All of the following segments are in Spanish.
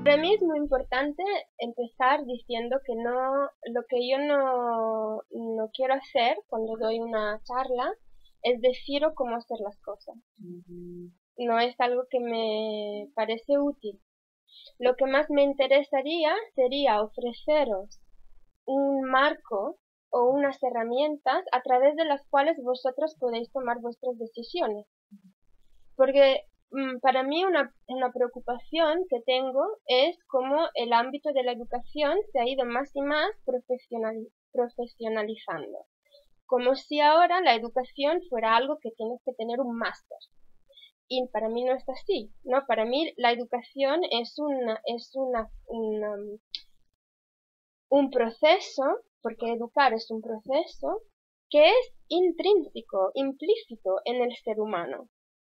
Para mí es muy importante empezar diciendo que no, lo que yo no quiero hacer cuando doy una charla es decir o cómo hacer las cosas. No es algo que me parece útil. Lo que más me interesaría sería ofreceros un marco o unas herramientas a través de las cuales vosotros podéis tomar vuestras decisiones. Porque para mí una preocupación que tengo es cómo el ámbito de la educación se ha ido más y más profesionalizando. Como si ahora la educación fuera algo que tienes que tener un máster. Y para mí no es así, ¿no? Para mí la educación es un proceso, porque educar es un proceso, que es intrínseco, implícito en el ser humano.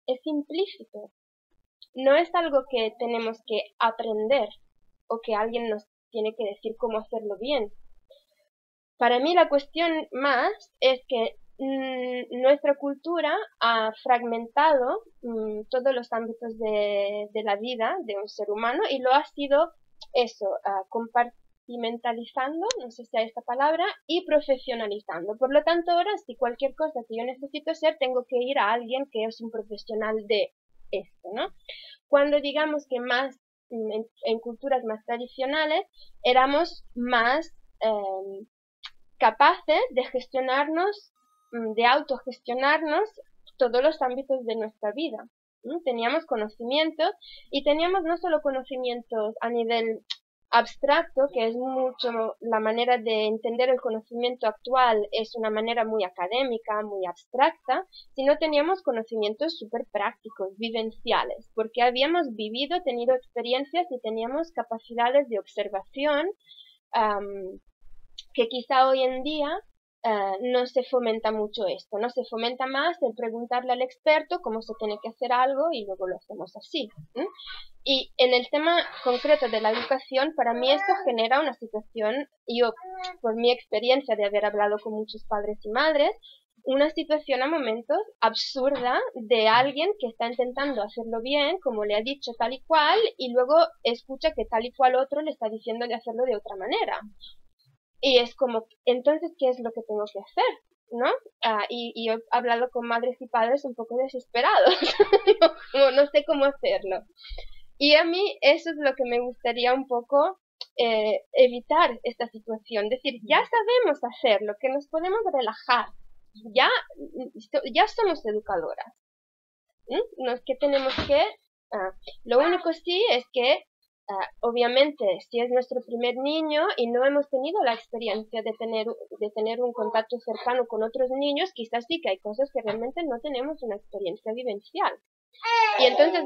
Es implícito. No es algo que tenemos que aprender o que alguien nos tiene que decir cómo hacerlo bien. Para mí la cuestión más es que nuestra cultura ha fragmentado todos los ámbitos de la vida de un ser humano y lo ha sido eso, compartimentalizando, no sé si hay esta palabra, y profesionalizando. Por lo tanto, ahora si cualquier cosa que yo necesito hacer, tengo que ir a alguien que es un profesional de esto, ¿no? Cuando digamos que más en culturas más tradicionales éramos más capaces de gestionarnos, de autogestionarnos todos los ámbitos de nuestra vida. Teníamos conocimientos y teníamos no solo conocimientos a nivel abstracto, que es mucho la manera de entender el conocimiento actual, es una manera muy académica, muy abstracta, sino teníamos conocimientos súper prácticos, vivenciales, porque habíamos vivido, tenido experiencias y teníamos capacidades de observación que quizá hoy en día no se fomenta mucho esto, no se fomenta más el preguntarle al experto cómo se tiene que hacer algo y luego lo hacemos así. Y en el tema concreto de la educación, para mí esto genera una situación, yo por mi experiencia de haber hablado con muchos padres y madres, una situación a momentos absurda de alguien que está intentando hacerlo bien, como le ha dicho tal y cual, y luego escucha que tal y cual otro le está diciendo de hacerlo de otra manera. Y es como, entonces, ¿qué es lo que tengo que hacer? ¿No? Y he hablado con madres y padres un poco desesperados. No sé cómo hacerlo. Y a mí eso es lo que me gustaría un poco evitar esta situación. Decir, ya sabemos hacerlo, que nos podemos relajar. Ya somos educadoras. No es que tenemos que... lo único sí es que obviamente, si es nuestro primer niño y no hemos tenido la experiencia de tener un contacto cercano con otros niños, quizás sí que hay cosas que realmente no tenemos una experiencia vivencial. Y entonces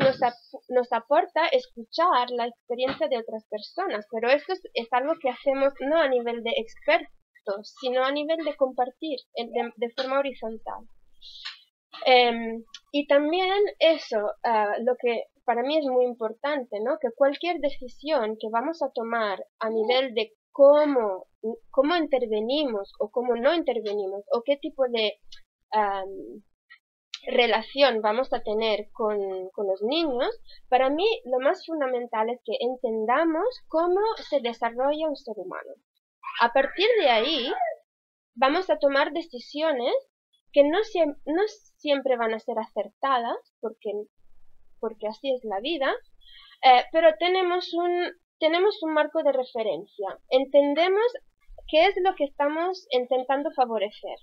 nos aporta escuchar la experiencia de otras personas, pero esto es algo que hacemos no a nivel de expertos, sino a nivel de compartir de forma horizontal. Y también eso, lo que para mí es muy importante, ¿no? Que cualquier decisión que vamos a tomar a nivel de cómo intervenimos o cómo no intervenimos o qué tipo de relación vamos a tener con los niños, para mí lo más fundamental es que entendamos cómo se desarrolla un ser humano. A partir de ahí, vamos a tomar decisiones que no siempre van a ser acertadas, porque así es la vida, pero tenemos un marco de referencia. Entendemos qué es lo que estamos intentando favorecer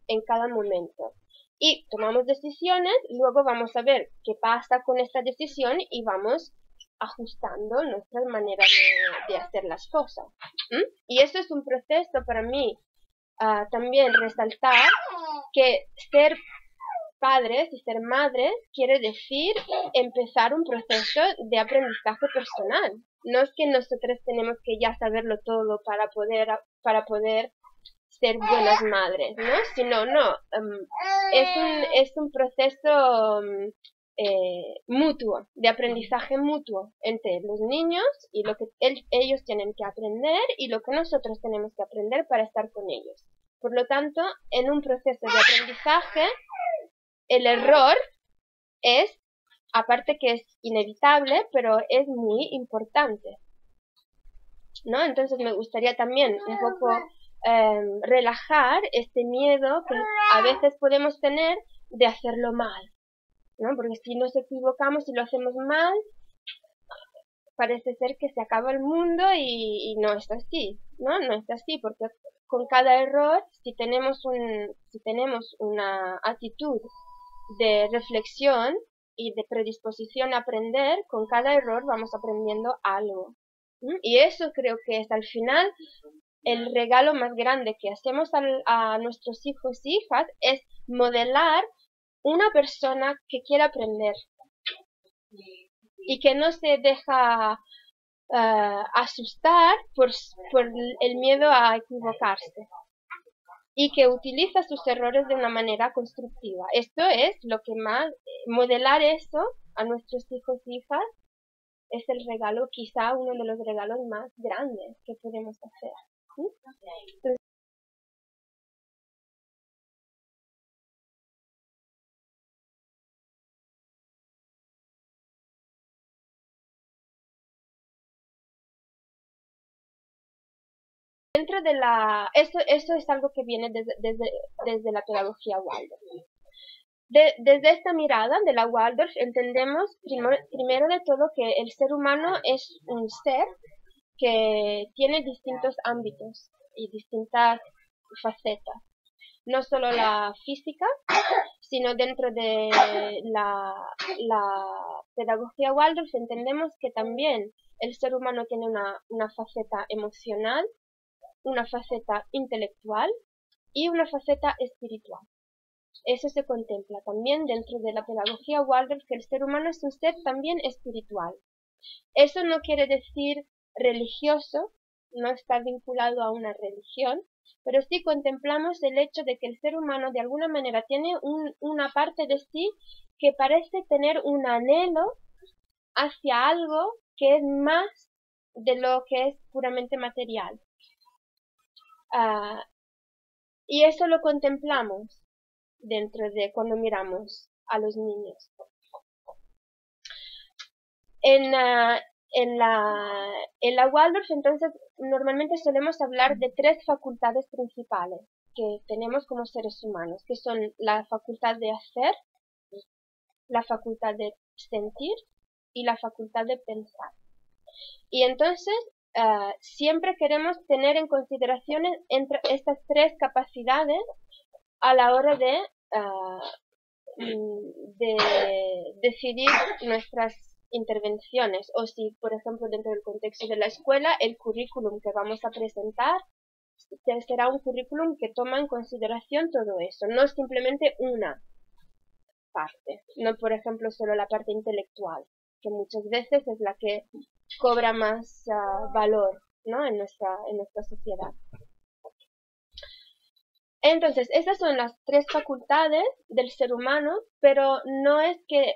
en cada momento. Y tomamos decisiones, luego vamos a ver qué pasa con esta decisión y vamos ajustando nuestra manera de hacer las cosas. Y eso es un proceso para mí. También resaltar que ser padres y ser madres quiere decir empezar un proceso de aprendizaje personal. No es que nosotros tenemos que ya saberlo todo para poder ser buenas madres, ¿no? Sino, no, es un proceso mutuo, de aprendizaje mutuo entre los niños y lo que ellos tienen que aprender y lo que nosotros tenemos que aprender para estar con ellos. Por lo tanto, en un proceso de aprendizaje, el error es, aparte que es inevitable, pero es muy importante. ¿no? Entonces me gustaría también un poco relajar este miedo que a veces podemos tener de hacerlo mal, ¿no? Porque si nos equivocamos y lo hacemos mal, parece ser que se acaba el mundo y no es así, ¿no? No es así, porque con cada error, si tenemos una actitud de reflexión y de predisposición a aprender, con cada error vamos aprendiendo algo. Y eso creo que es al final el regalo más grande que hacemos a nuestros hijos e hijas, es modelar una persona que quiere aprender y que no se deja asustar por el miedo a equivocarse y que utiliza sus errores de una manera constructiva. Esto es lo que más, modelar eso a nuestros hijos e hijas es el regalo, quizá uno de los regalos más grandes que podemos hacer. ¿Sí? Entonces, dentro de eso es algo que viene desde la pedagogía Waldorf. Desde esta mirada de la Waldorf entendemos primero de todo que el ser humano es un ser que tiene distintos ámbitos y distintas facetas. No solo la física, sino dentro de la pedagogía Waldorf entendemos que también el ser humano tiene una faceta emocional, una faceta intelectual y una faceta espiritual. Eso se contempla también dentro de la pedagogía Waldorf, que el ser humano es un ser también espiritual. Eso no quiere decir religioso, no está vinculado a una religión, pero sí contemplamos el hecho de que el ser humano de alguna manera tiene una parte de sí que parece tener un anhelo hacia algo que es más de lo que es puramente material. Y eso lo contemplamos dentro de cuando miramos a los niños. En la Waldorf, entonces, normalmente solemos hablar de tres facultades principales que tenemos como seres humanos, que son la facultad de hacer, la facultad de sentir y la facultad de pensar. Y entonces, siempre queremos tener en consideración entre estas tres capacidades a la hora de decidir nuestras intervenciones, o si, por ejemplo, dentro del contexto de la escuela, el currículum que vamos a presentar será un currículum que toma en consideración todo eso, no simplemente una parte, no, por ejemplo, solo la parte intelectual, que muchas veces es la que cobra más valor, ¿no? en nuestra sociedad. Entonces, esas son las tres facultades del ser humano, pero no es que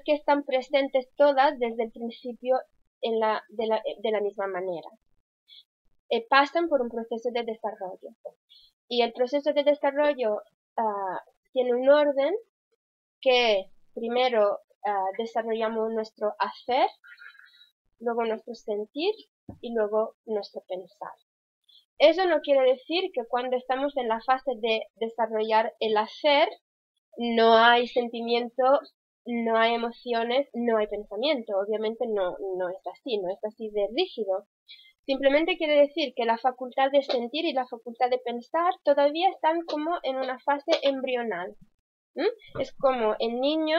están presentes todas desde el principio de la misma manera. Pasan por un proceso de desarrollo. Y el proceso de desarrollo tiene un orden que primero desarrollamos nuestro hacer, luego nuestro sentir y luego nuestro pensar. Eso no quiere decir que cuando estamos en la fase de desarrollar el hacer, no hay sentimiento, no hay emociones, no hay pensamiento. Obviamente no es así de rígido. Simplemente quiere decir que la facultad de sentir y la facultad de pensar todavía están como en una fase embrional. Es como el niño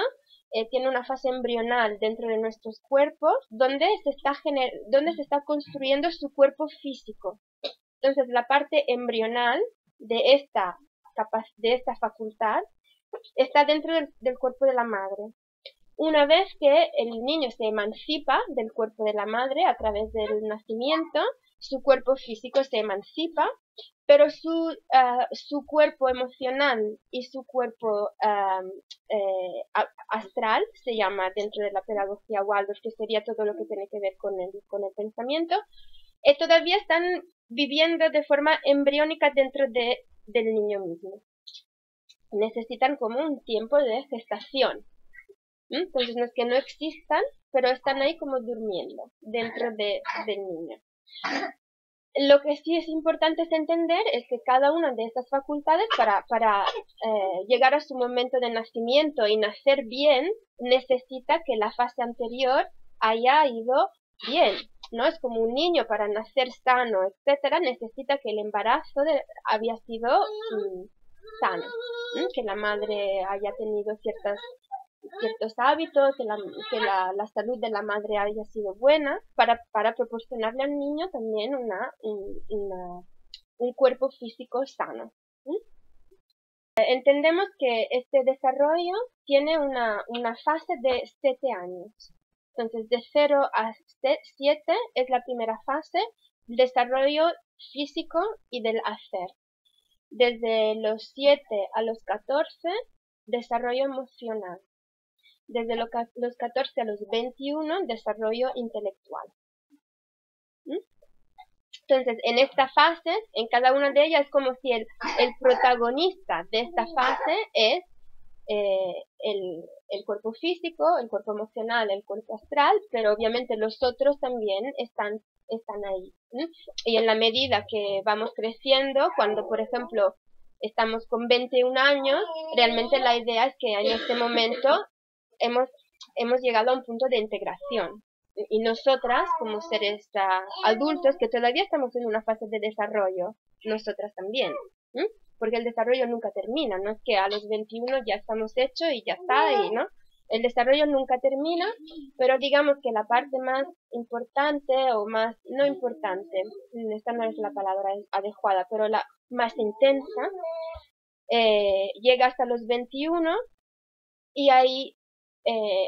tiene una fase embrional dentro de nuestros cuerpos donde se está construyendo su cuerpo físico. Entonces, la parte embrional de esta facultad está dentro del cuerpo de la madre. Una vez que el niño se emancipa del cuerpo de la madre a través del nacimiento, su cuerpo físico se emancipa, pero su cuerpo emocional y su cuerpo astral, se llama dentro de la pedagogía Waldorf, que sería todo lo que tiene que ver con el pensamiento, todavía están viviendo de forma embriónica dentro del niño mismo. Necesitan como un tiempo de gestación. Entonces no es que no existan, pero están ahí como durmiendo dentro del niño. Lo que sí es importante es entender es que cada una de estas facultades para llegar a su momento de nacimiento y nacer bien, necesita que la fase anterior haya ido bien, ¿no? Es como un niño para nacer sano, etcétera, necesita que el embarazo había sido sano, que la madre haya tenido ciertos hábitos, que la salud de la madre haya sido buena para proporcionarle al niño también un cuerpo físico sano. Entendemos que este desarrollo tiene una fase de 7 años. Entonces, de 0 a 7 es la primera fase, desarrollo físico y del hacer. Desde los 7 a los 14, desarrollo emocional. Desde los 14 a los 21, desarrollo intelectual. Entonces, en esta fase, en cada una de ellas, es como si el protagonista de esta fase es el cuerpo físico, el cuerpo emocional, el cuerpo astral, pero obviamente los otros también están ahí. Y en la medida que vamos creciendo, cuando por ejemplo estamos con 21 años, realmente la idea es que en este momento hemos llegado a un punto de integración. Y nosotras, como seres adultos, que todavía estamos en una fase de desarrollo, nosotras también. Porque el desarrollo nunca termina, no es que a los 21 ya estamos hechos y ya está, ¿no? El desarrollo nunca termina, pero digamos que la parte más importante o más, no importante, esta no es la palabra adecuada, pero la más intensa, llega hasta los 21 y ahí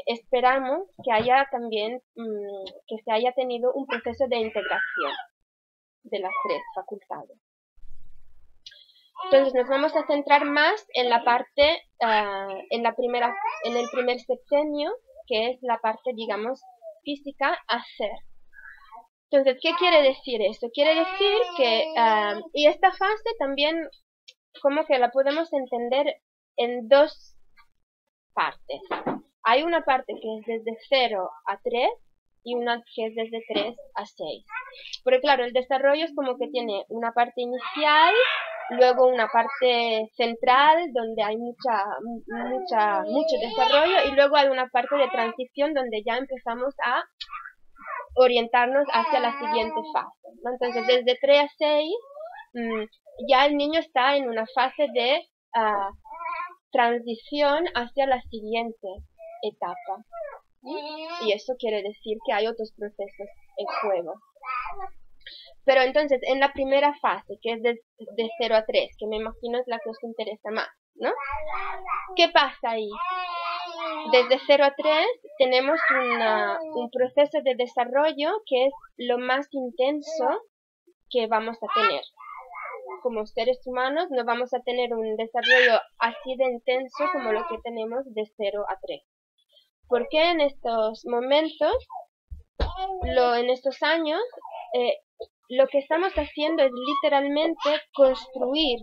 esperamos que haya también, que se haya tenido un proceso de integración de las 3 facultades. Entonces nos vamos a centrar más en la parte, en el primer septenio, que es la parte, digamos, física, hacer. Entonces, ¿qué quiere decir esto? Quiere decir que, y esta fase también, como que la podemos entender en 2 partes. Hay una parte que es desde 0 a 3 y una que es desde 3 a 6. Porque claro, el desarrollo es como que tiene una parte inicial, luego una parte central donde hay mucho desarrollo y luego hay una parte de transición donde ya empezamos a orientarnos hacia la siguiente fase, ¿no? Entonces desde 3 a 6 ya el niño está en una fase de transición hacia la siguiente etapa. Y eso quiere decir que hay otros procesos en juego. Pero entonces, en la primera fase, que es de 0 a 3, que me imagino es la que os interesa más, ¿no? ¿Qué pasa ahí? Desde 0 a 3 tenemos un proceso de desarrollo que es lo más intenso que vamos a tener. Como seres humanos no vamos a tener un desarrollo así de intenso como lo que tenemos de 0 a 3. Porque en estos momentos, en estos años, lo que estamos haciendo es literalmente construir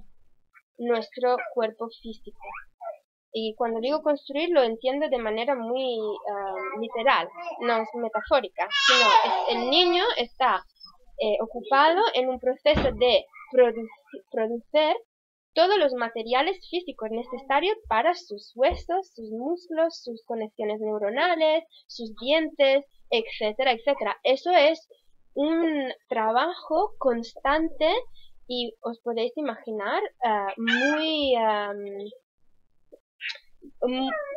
nuestro cuerpo físico. Y cuando digo construir lo entiendo de manera muy literal, no es metafórica, sino el niño está ocupado en un proceso de producir todos los materiales físicos necesarios para sus huesos, sus músculos, sus conexiones neuronales, sus dientes, etcétera, etcétera. Eso es un trabajo constante y os podéis imaginar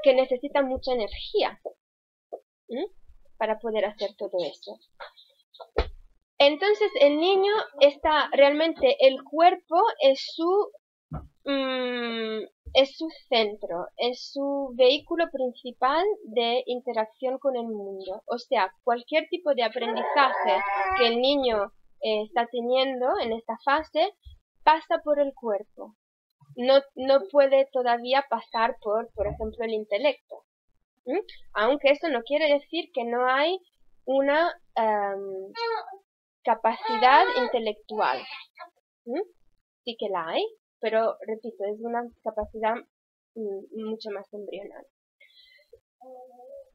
que necesita mucha energía para poder hacer todo eso. Entonces el niño está realmente, el cuerpo es su centro, es su vehículo principal de interacción con el mundo. O sea, cualquier tipo de aprendizaje que el niño está teniendo en esta fase pasa por el cuerpo. No puede todavía pasar por ejemplo, el intelecto. Aunque eso no quiere decir que no hay una capacidad intelectual. Sí que la hay, pero repito, es una capacidad mucho más embrional.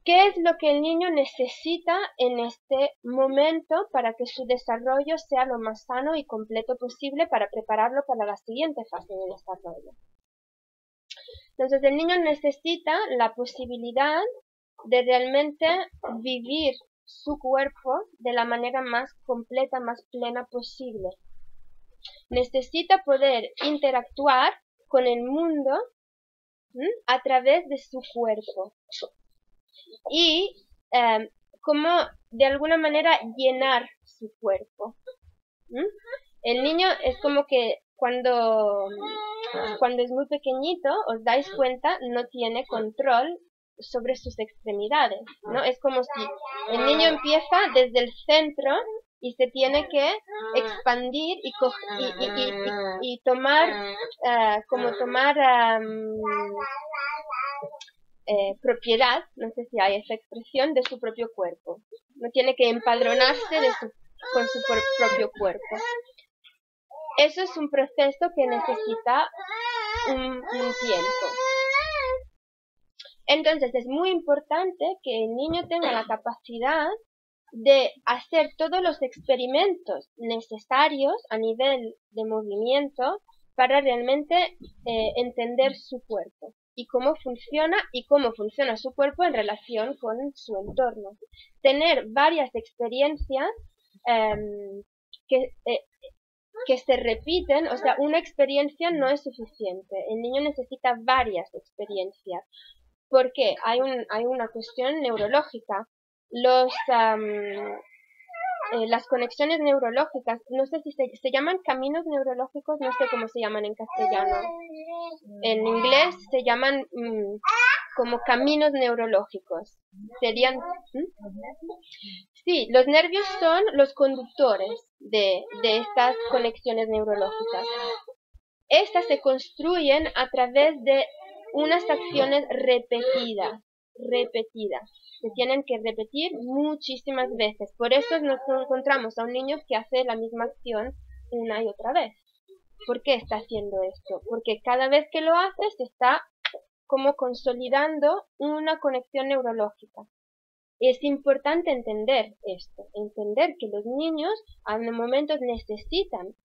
¿Qué es lo que el niño necesita en este momento para que su desarrollo sea lo más sano y completo posible para prepararlo para la siguiente fase de desarrollo? Entonces el niño necesita la posibilidad de realmente vivir su cuerpo de la manera más completa, más plena posible. Necesita poder interactuar con el mundo a través de su cuerpo y como de alguna manera llenar su cuerpo. El niño es como que cuando es muy pequeñito, os dais cuenta, no tiene control sobre sus extremidades, ¿no? Es como si el niño empieza desde el centro y se tiene que expandir y tomar, propiedad, no sé si hay esa expresión, de su propio cuerpo. No tiene que empadronarse con su propio cuerpo. Eso es un proceso que necesita un tiempo. Entonces es muy importante que el niño tenga la capacidad de hacer todos los experimentos necesarios a nivel de movimiento para realmente entender su cuerpo y cómo funciona su cuerpo en relación con su entorno. Tener varias experiencias que se repiten, o sea, una experiencia no es suficiente. El niño necesita varias experiencias. ¿Por qué? Hay una cuestión neurológica. Las conexiones neurológicas, no sé si se llaman caminos neurológicos, no sé cómo se llaman en castellano. En inglés se llaman como caminos neurológicos. Serían... Sí, los nervios son los conductores de estas conexiones neurológicas. Estas se construyen a través de unas acciones repetidas. Se tienen que repetir muchísimas veces. Por eso nos encontramos a un niño que hace la misma acción una y otra vez. ¿Por qué está haciendo esto? Porque cada vez que lo hace se está como consolidando una conexión neurológica. Es importante entender esto, entender que los niños a momentos necesitan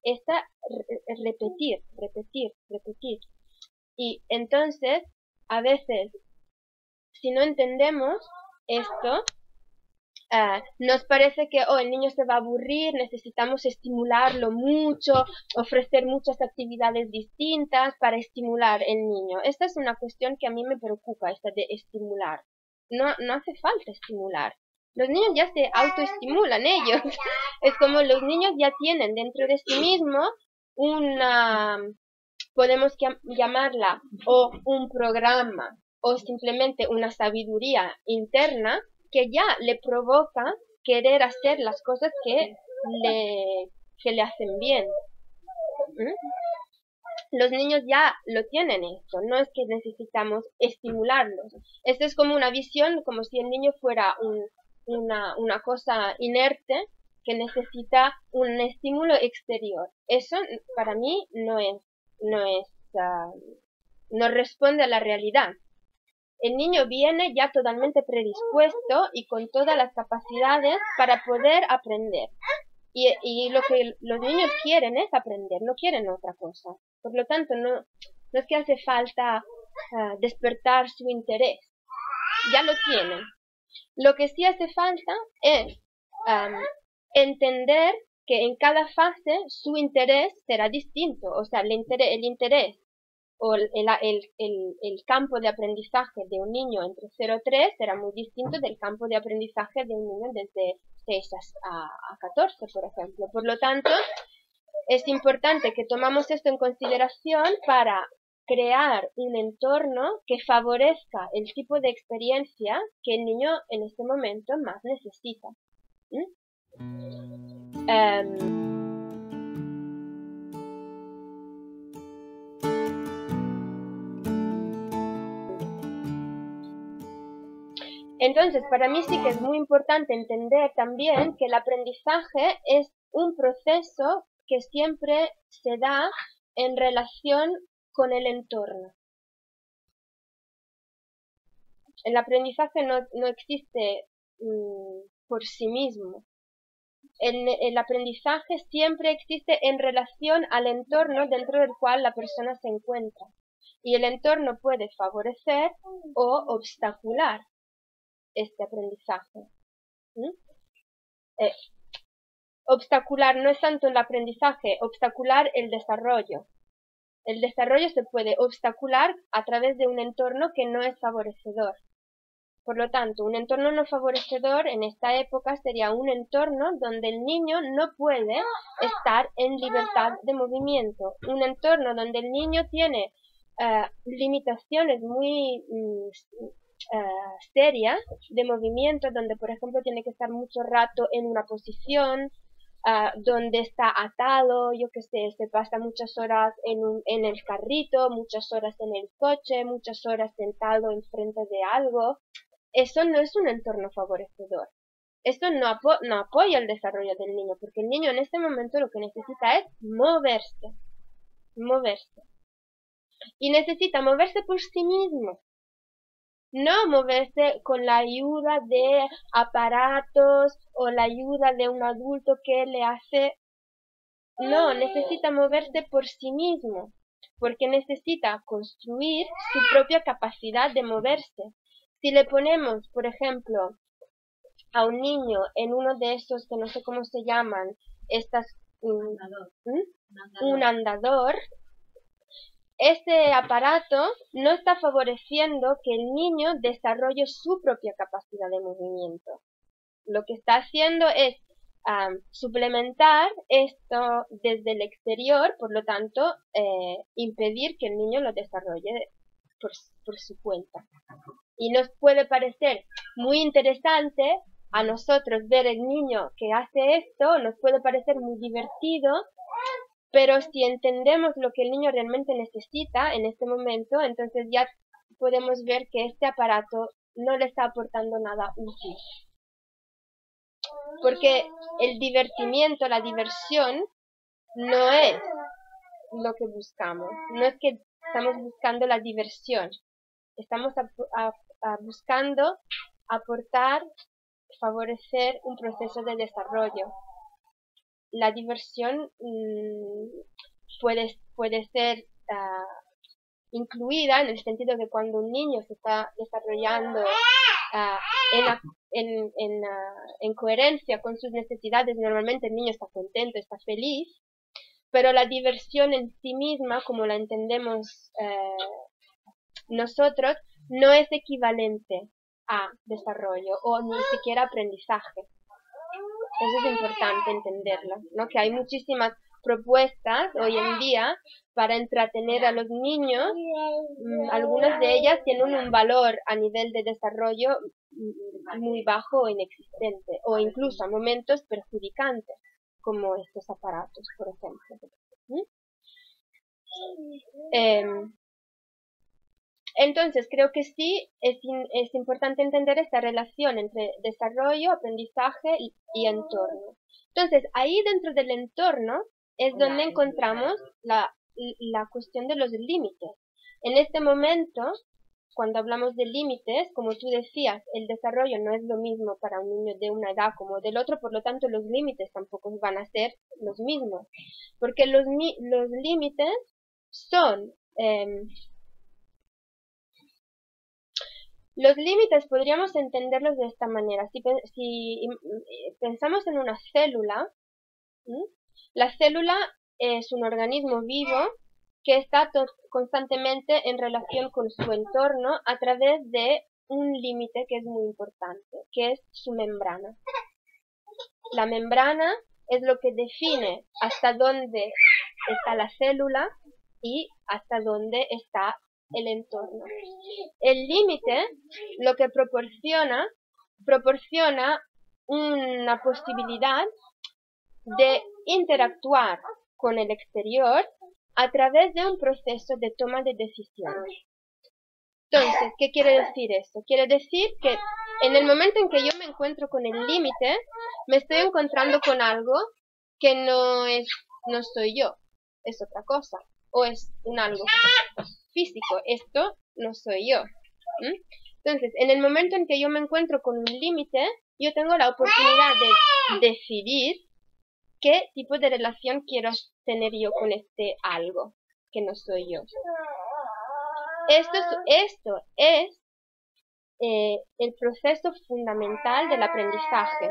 repetir. Y entonces, a veces, si no entendemos esto, nos parece que el niño se va a aburrir, necesitamos estimularlo mucho, ofrecer muchas actividades distintas para estimular el niño. Esta es una cuestión que a mí me preocupa, esta de estimular. No hace falta estimular. Los niños ya se autoestimulan ellos. Es como los niños ya tienen dentro de sí mismos podemos llamarla o un programa o simplemente una sabiduría interna que ya le provoca querer hacer las cosas que le hacen bien. Los niños ya lo tienen esto, no es que necesitamos estimularlos. Esto es como una visión, como si el niño fuera una cosa inerte que necesita un estímulo exterior. Eso para mí no responde a la realidad. El niño viene ya totalmente predispuesto y con todas las capacidades para poder aprender. Y lo que los niños quieren es aprender, no quieren otra cosa. Por lo tanto, no es que hace falta despertar su interés. Ya lo tienen. Lo que sí hace falta es entender que en cada fase su interés será distinto. O sea, el interés o el campo de aprendizaje de un niño entre 0 y 3 será muy distinto del campo de aprendizaje de un niño desde 6 a 14, por ejemplo. Por lo tanto, es importante que tomamos esto en consideración para crear un entorno que favorezca el tipo de experiencia que el niño en este momento más necesita. Entonces, para mí sí que es muy importante entender también que el aprendizaje es un proceso que siempre se da en relación con el entorno. El aprendizaje no existe por sí mismo. El aprendizaje siempre existe en relación al entorno dentro del cual la persona se encuentra. Y el entorno puede favorecer o obstacular este aprendizaje. Obstacular no es tanto el aprendizaje, obstacular el desarrollo. El desarrollo se puede obstacular a través de un entorno que no es favorecedor. Por lo tanto, un entorno no favorecedor en esta época sería un entorno donde el niño no puede estar en libertad de movimiento. Un entorno donde el niño tiene limitaciones muy serias de movimiento, donde por ejemplo tiene que estar mucho rato en una posición, donde está atado, yo que sé, se pasa muchas horas en el carrito, muchas horas en el coche, muchas horas sentado enfrente de algo. Eso no es un entorno favorecedor. Esto no apoya el desarrollo del niño, porque el niño en este momento lo que necesita es moverse. Y necesita moverse por sí mismo. No moverse con la ayuda de aparatos o la ayuda de un adulto que le hace. No, necesita moverse por sí mismo, porque necesita construir su propia capacidad de moverse. Si le ponemos, por ejemplo, a un niño en uno de esos que no sé cómo se llaman, un andador, este aparato no está favoreciendo que el niño desarrolle su propia capacidad de movimiento. Lo que está haciendo es suplementar esto desde el exterior, por lo tanto, impedir que el niño lo desarrolle por su cuenta. Y nos puede parecer muy interesante a nosotros ver el niño que hace esto, nos puede parecer muy divertido, pero si entendemos lo que el niño realmente necesita en este momento, entonces ya podemos ver que este aparato no le está aportando nada útil. Porque el divertimiento, la diversión, no es lo que buscamos. No es que estamos buscando la diversión. Estamos buscando aportar, favorecer un proceso de desarrollo. La diversión puede ser incluida en el sentido que cuando un niño se está desarrollando en coherencia con sus necesidades, normalmente el niño está contento, está feliz, pero la diversión en sí misma, como la entendemos nosotros, no es equivalente a desarrollo o ni siquiera aprendizaje. Eso es importante entenderlo, ¿no? Que hay muchísimas propuestas hoy en día para entretener a los niños. Algunas de ellas tienen un valor a nivel de desarrollo muy bajo o inexistente, o incluso a momentos perjudicantes, como estos aparatos, por ejemplo. Entonces, creo que sí es importante entender esta relación entre desarrollo, aprendizaje y entorno. Entonces, ahí dentro del entorno es donde encontramos la cuestión de los límites. En este momento, cuando hablamos de límites, como tú decías, el desarrollo no es lo mismo para un niño de una edad como del otro, por lo tanto los límites tampoco van a ser los mismos. Porque los límites son... los límites podríamos entenderlos de esta manera. Si pensamos en una célula, la célula es un organismo vivo que está constantemente en relación con su entorno a través de un límite que es muy importante, que es su membrana. La membrana es lo que define hasta dónde está la célula y hasta dónde está el entorno. El límite lo que proporciona una posibilidad de interactuar con el exterior a través de un proceso de toma de decisiones. Entonces, ¿qué quiere decir esto? Quiere decir que en el momento en que yo me encuentro con el límite, me estoy encontrando con algo que no soy yo, es otra cosa, o es un algo físico, esto no soy yo. Entonces, en el momento en que yo me encuentro con un límite, yo tengo la oportunidad de decidir qué tipo de relación quiero tener yo con este algo, que no soy yo. Esto es el proceso fundamental del aprendizaje.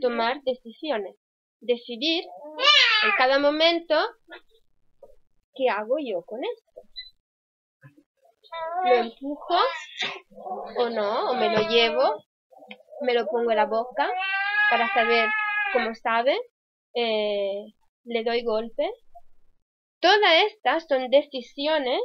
Tomar decisiones. Decidir en cada momento qué hago yo con esto. ¿Lo empujo o no? ¿O me lo llevo? ¿Me lo pongo en la boca para saber cómo sabe? ¿Le doy golpe? Todas estas son decisiones.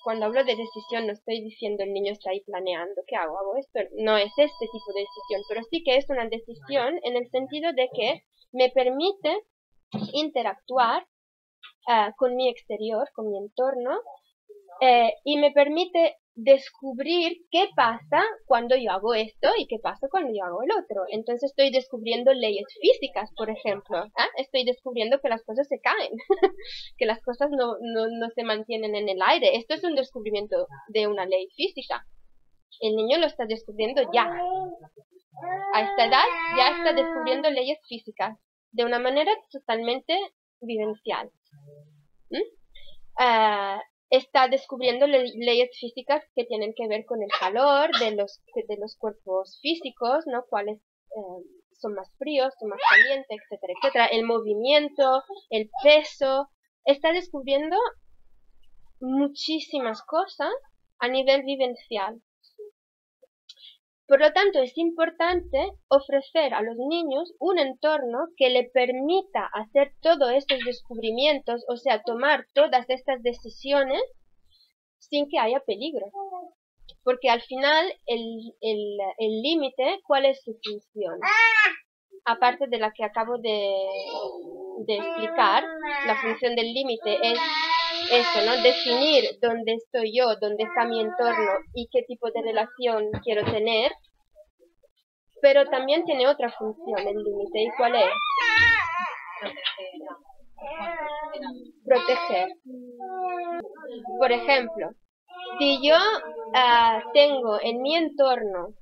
Cuando hablo de decisión no estoy diciendo el niño está ahí planeando, ¿qué hago? ¿Hago esto? No es este tipo de decisión, pero sí que es una decisión en el sentido de que me permite interactuar con mi exterior, con mi entorno, y me permite descubrir qué pasa cuando yo hago esto y qué pasa cuando yo hago el otro. Entonces estoy descubriendo leyes físicas, por ejemplo. Estoy descubriendo que las cosas se caen, que las cosas no se mantienen en el aire. Esto es un descubrimiento de una ley física. El niño lo está descubriendo ya. A esta edad ya está descubriendo leyes físicas de una manera totalmente vivencial. Está descubriendo leyes físicas que tienen que ver con el calor de los cuerpos físicos, ¿no? Cuáles son más fríos, son más calientes, etcétera, etcétera. El movimiento, el peso. Está descubriendo muchísimas cosas a nivel vivencial. Por lo tanto, es importante ofrecer a los niños un entorno que le permita hacer todos estos descubrimientos, o sea, tomar todas estas decisiones sin que haya peligro. Porque al final, el límite, ¿cuál es su función? Aparte de la que acabo de explicar, la función del límite es eso, ¿no? Definir dónde estoy yo, dónde está mi entorno y qué tipo de relación quiero tener. Pero también tiene otra función el límite. ¿Y cuál es? Proteger. Por ejemplo, si yo tengo en mi entorno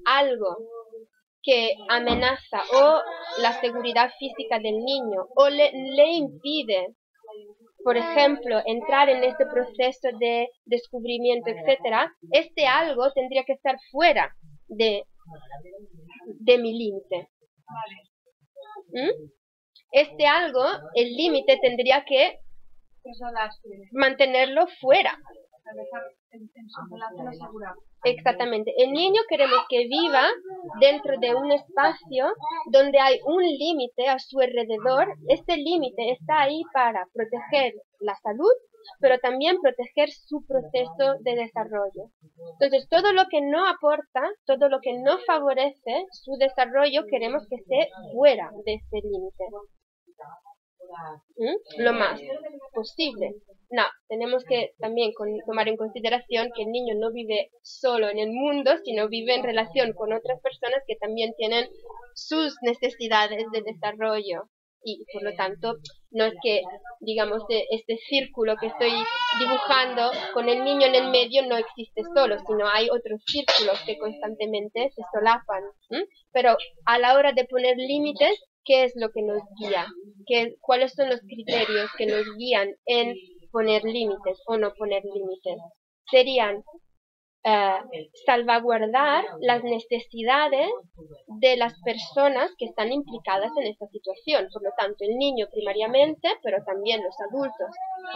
algo que amenaza o la seguridad física del niño o le impide, por ejemplo, entrar en este proceso de descubrimiento, etcétera, este algo tendría que estar fuera de mi límite. Este algo, el límite, tendría que mantenerlo fuera. Exactamente. El niño queremos que viva dentro de un espacio donde hay un límite a su alrededor. Este límite está ahí para proteger la salud, pero también proteger su proceso de desarrollo. Entonces, todo lo que no aporta, todo lo que no favorece su desarrollo, queremos que esté fuera de este límite. Lo más posible. No, tenemos que también tomar en consideración que el niño no vive solo en el mundo, sino vive en relación con otras personas que también tienen sus necesidades de desarrollo. Y por lo tanto, no es que, digamos, este círculo que estoy dibujando con el niño en el medio no existe solo, sino hay otros círculos que constantemente se solapan. Pero a la hora de poner límites, ¿qué es lo que nos guía? ¿Cuáles son los criterios que nos guían en poner límites o no poner límites? Serían salvaguardar las necesidades de las personas que están implicadas en esta situación. Por lo tanto, el niño primariamente, pero también los adultos.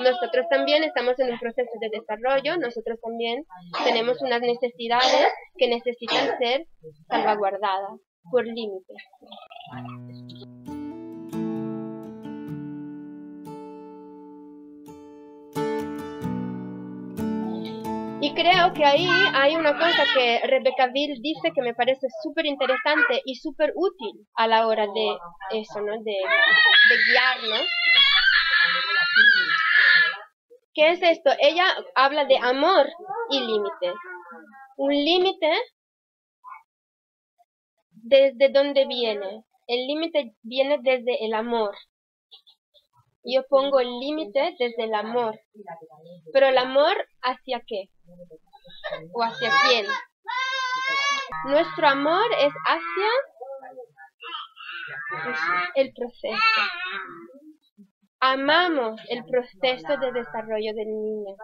Nosotros también estamos en un proceso de desarrollo, nosotros también tenemos unas necesidades que necesitan ser salvaguardadas por límites. Y creo que ahí hay una cosa que Rebecca Ville dice que me parece súper interesante y súper útil a la hora de eso, ¿no? De guiarnos. ¿Qué es esto? Ella habla de amor y límites. Un límite, ¿desde dónde viene? El límite viene desde el amor. Yo pongo el límite desde el amor. Pero el amor, ¿hacia qué? o hacia quién. Nuestro amor es hacia el proceso. Amamos el proceso de desarrollo del niño.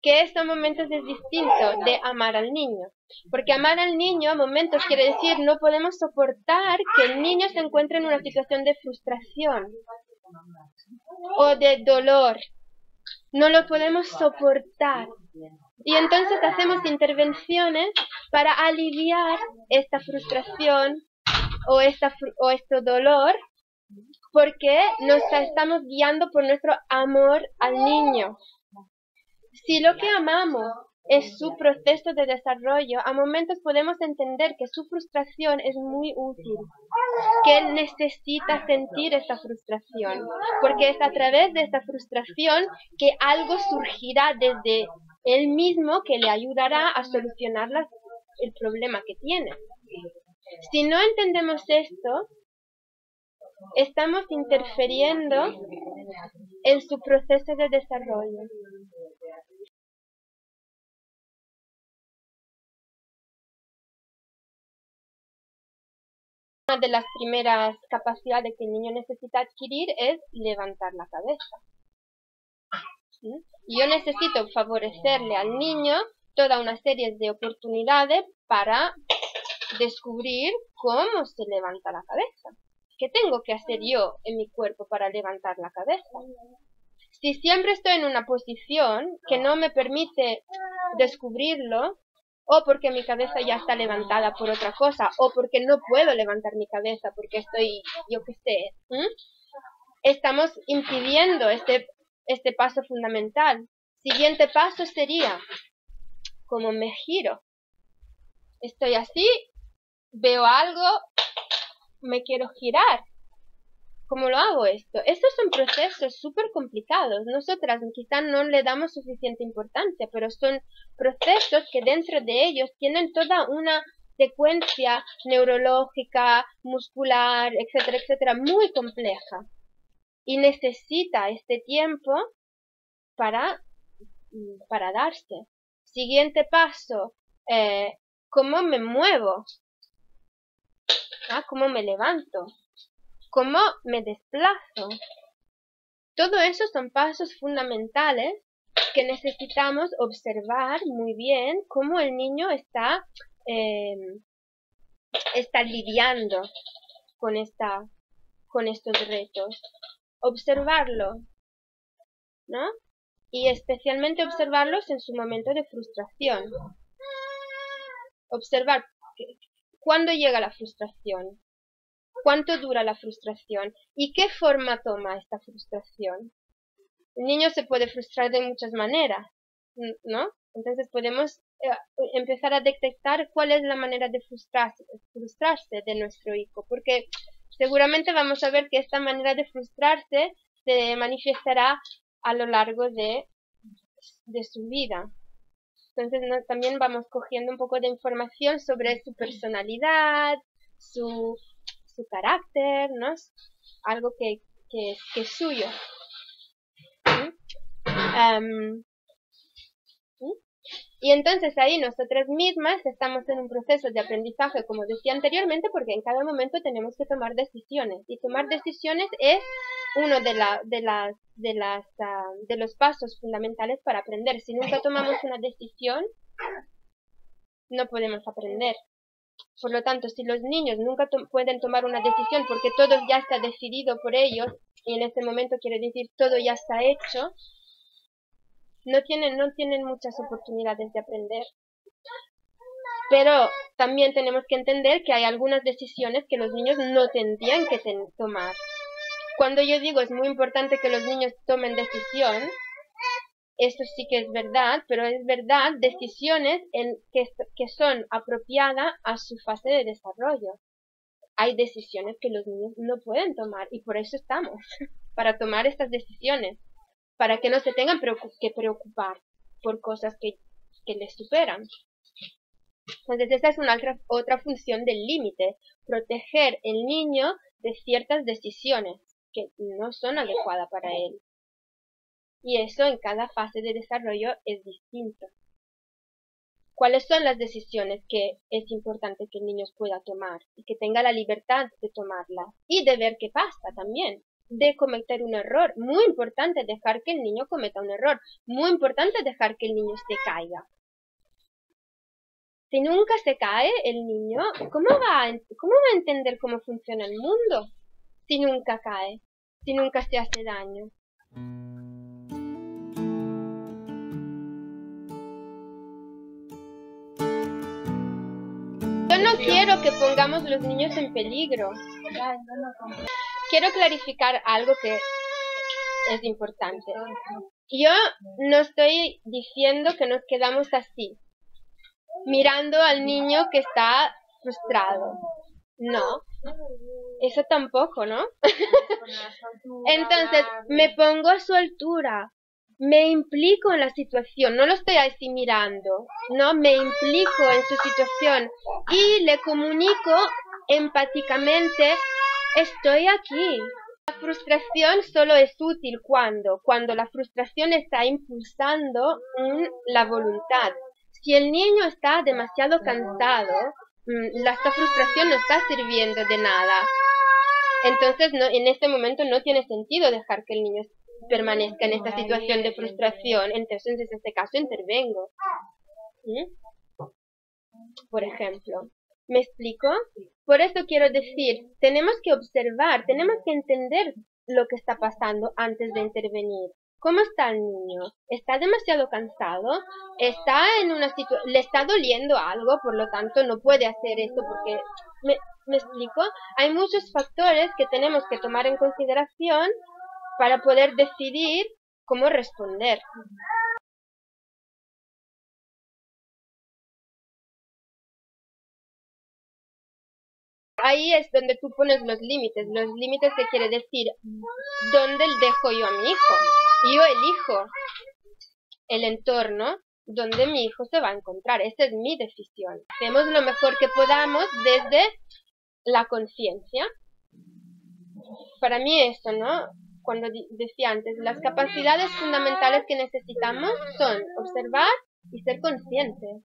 Que estos momentos es distinto de amar al niño. Porque amar al niño a momentos quiere decir no podemos soportar que el niño se encuentre en una situación de frustración o de dolor. No lo podemos soportar. Y entonces hacemos intervenciones para aliviar esta frustración o este dolor, porque nos estamos guiando por nuestro amor al niño. Si lo que amamos es su proceso de desarrollo, a momentos podemos entender que su frustración es muy útil, que él necesita sentir esta frustración, porque es a través de esta frustración que algo surgirá desde él mismo que le ayudará a solucionar el problema que tiene. Si no entendemos esto, estamos interfiriendo en su proceso de desarrollo. Una de las primeras capacidades que el niño necesita adquirir es levantar la cabeza. ¿Sí? Yo necesito favorecerle al niño toda una serie de oportunidades para descubrir cómo se levanta la cabeza. ¿Qué tengo que hacer yo en mi cuerpo para levantar la cabeza? Si siempre estoy en una posición que no me permite descubrirlo, o porque mi cabeza ya está levantada por otra cosa, o porque no puedo levantar mi cabeza porque estoy, yo qué sé, estamos impidiendo este paso fundamental. Siguiente paso sería, como me giro. Estoy así, veo algo, me quiero girar. ¿Cómo lo hago esto? Estos son procesos súper complicados. Nosotras quizás no le damos suficiente importancia, pero son procesos que dentro de ellos tienen toda una secuencia neurológica, muscular, etcétera, etcétera, muy compleja. Y necesita este tiempo para darse. Siguiente paso, ¿cómo me muevo? ¿Cómo me levanto? ¿Cómo me desplazo? Todo eso son pasos fundamentales que necesitamos observar muy bien cómo el niño está lidiando con estos retos. Observarlo, ¿no? Y especialmente observarlos en su momento de frustración. Observar cuándo llega la frustración. ¿Cuánto dura la frustración? ¿Y qué forma toma esta frustración? El niño se puede frustrar de muchas maneras, ¿no? Entonces podemos empezar a detectar cuál es la manera de frustrarse de nuestro hijo, porque seguramente vamos a ver que esta manera de frustrarse se manifestará a lo largo de su vida. Entonces también vamos cogiendo un poco de información sobre su personalidad, su carácter, ¿no? Algo que es suyo. Y entonces ahí nosotras mismas estamos en un proceso de aprendizaje, como decía anteriormente, porque en cada momento tenemos que tomar decisiones. Y tomar decisiones es uno de los pasos fundamentales para aprender. Si nunca tomamos una decisión, no podemos aprender. Por lo tanto, si los niños nunca pueden tomar una decisión porque todo ya está decidido por ellos, y en este momento quiere decir todo ya está hecho, no tienen muchas oportunidades de aprender. Pero también tenemos que entender que hay algunas decisiones que los niños no tendrían que tomar. Cuando yo digo es muy importante que los niños tomen decisión, esto sí que es verdad, pero es verdad decisiones que son apropiadas a su fase de desarrollo. Hay decisiones que los niños no pueden tomar y por eso estamos, para tomar estas decisiones, para que no se tengan que preocupar por cosas que les superan. Entonces esa es otra función del límite, proteger el niño de ciertas decisiones que no son adecuadas para él. Y eso en cada fase de desarrollo es distinto. cuáles son las decisiones que es importante que el niño pueda tomar y que tenga la libertad de tomarlas y de ver qué pasa también, de cometer un error. Muy importante dejar que el niño cometa un error, muy importante dejar que el niño se caiga. Si nunca se cae el niño, ¿cómo va a entender cómo funciona el mundo? Si nunca cae, si nunca se hace daño. Yo no quiero que pongamos los niños en peligro. Quiero clarificar algo que es importante. Yo no estoy diciendo que nos quedamos así, mirando al niño que está frustrado. No, eso tampoco, ¿no? Entonces, me pongo a su altura, me implico en la situación, no lo estoy así mirando, no, me implico en su situación y le comunico empáticamente, estoy aquí. La frustración solo es útil cuando la frustración está impulsando la voluntad. Si el niño está demasiado cansado, esta frustración no está sirviendo de nada. Entonces, en este momento no tiene sentido dejar que el niño permanezca en esta situación de frustración. Entonces, en este caso, intervengo. Por ejemplo, ¿me explico? Por eso quiero decir, tenemos que observar, tenemos que entender lo que está pasando antes de intervenir. ¿Cómo está el niño? ¿Está demasiado cansado? ¿Está en una situación, le está doliendo algo, por lo tanto no puede hacer esto porque... ¿Me explico? Hay muchos factores que tenemos que tomar en consideración para poder decidir cómo responder. Ahí es donde tú pones los límites. Los límites que quiere decir, ¿dónde dejo yo a mi hijo? Yo elijo el entorno donde mi hijo se va a encontrar. Esta es mi decisión. Hacemos lo mejor que podamos desde la conciencia. Para mí eso, ¿no? Cuando decía antes, las capacidades fundamentales que necesitamos son observar y ser conscientes.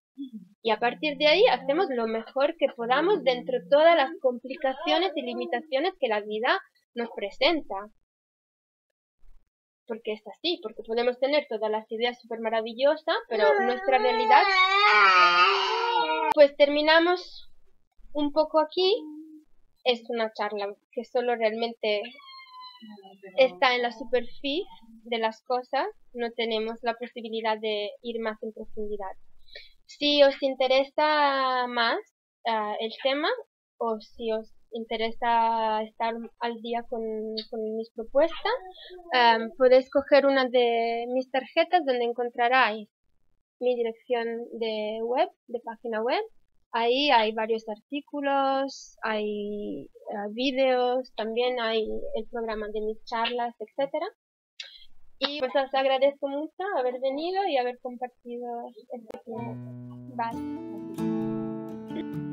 Y a partir de ahí hacemos lo mejor que podamos dentro de todas las complicaciones y limitaciones que la vida nos presenta. Porque es así, porque podemos tener todas las ideas súper maravillosas, pero nuestra realidad... Pues terminamos un poco aquí. Es una charla que solo realmente está en la superficie de las cosas, no tenemos la posibilidad de ir más en profundidad. Si os interesa más el tema, o si os interesa estar al día con mis propuestas, podéis coger una de mis tarjetas donde encontraréis mi dirección de web, de página web. Ahí hay varios artículos, hay vídeos, también hay el programa de mis charlas, etcétera. Y pues os agradezco mucho haber venido y haber compartido este tiempo. Bye.